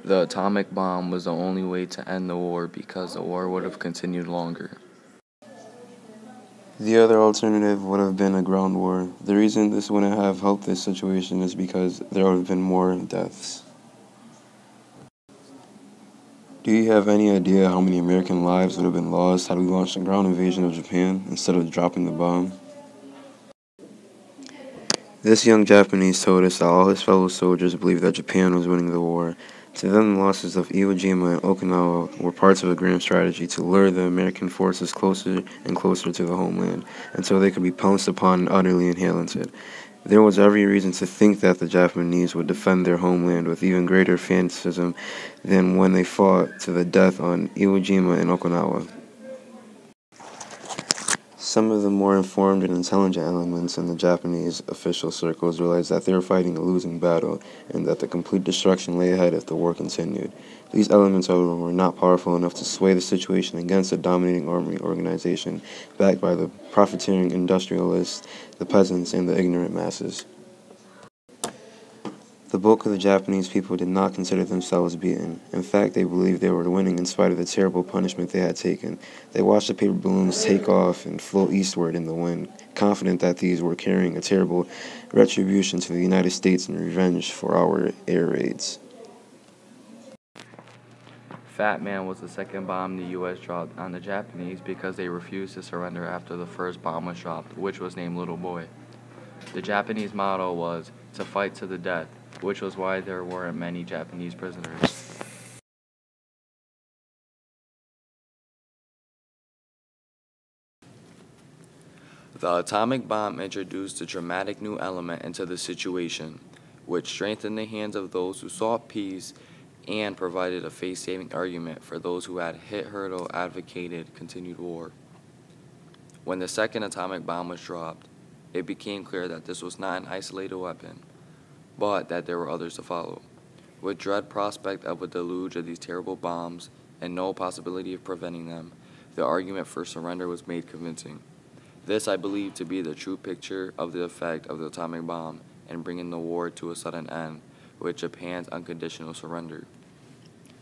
The atomic bomb was the only way to end the war because the war would have continued longer. The other alternative would have been a ground war. The reason this wouldn't have helped this situation is because there would have been more deaths. Do you have any idea how many American lives would have been lost had we launched a ground invasion of Japan instead of dropping the bomb? This young Japanese told us that all his fellow soldiers believed that Japan was winning the war. To them, the losses of Iwo Jima and Okinawa were parts of a grand strategy to lure the American forces closer and closer to the homeland until they could be pounced upon and utterly annihilated. There was every reason to think that the Japanese would defend their homeland with even greater fanaticism than when they fought to the death on Iwo Jima and Okinawa. Some of the more informed and intelligent elements in the Japanese official circles realized that they were fighting a losing battle and that the complete destruction lay ahead if the war continued. These elements, however, were not powerful enough to sway the situation against a dominating army organization backed by the profiteering industrialists, the peasants, and the ignorant masses. The bulk of the Japanese people did not consider themselves beaten. In fact, they believed they were winning in spite of the terrible punishment they had taken. They watched the paper balloons take off and float eastward in the wind, confident that these were carrying a terrible retribution to the United States in revenge for our air raids. Fat Man was the second bomb the U.S. dropped on the Japanese because they refused to surrender after the first bomb was dropped, which was named LilBoe. The Japanese motto was to fight to the death, which was why there weren't many Japanese prisoners. The atomic bomb introduced a dramatic new element into the situation, which strengthened the hands of those who sought peace and provided a face-saving argument for those who had hit hurdle advocated continued war. When the second atomic bomb was dropped, it became clear that this was not an isolated weapon, but that there were others to follow. With dread prospect of a deluge of these terrible bombs and no possibility of preventing them, the argument for surrender was made convincing. This I believe to be the true picture of the effect of the atomic bomb in bringing the war to a sudden end, with Japan's unconditional surrender.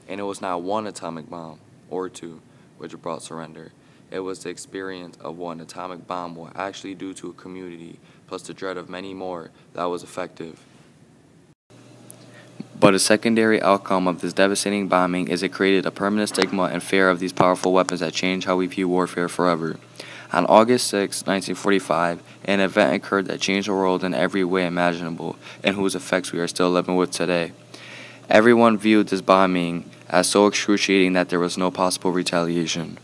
And it was not one atomic bomb, or two, which brought surrender. It was the experience of what an atomic bomb will actually do to a community, plus the dread of many more, that was effective. But a secondary outcome of this devastating bombing is it created a permanent stigma and fear of these powerful weapons that changed how we view warfare forever. On August 6, 1945, an event occurred that changed the world in every way imaginable, and whose effects we are still living with today. Everyone viewed this bombing as so excruciating that there was no possible retaliation.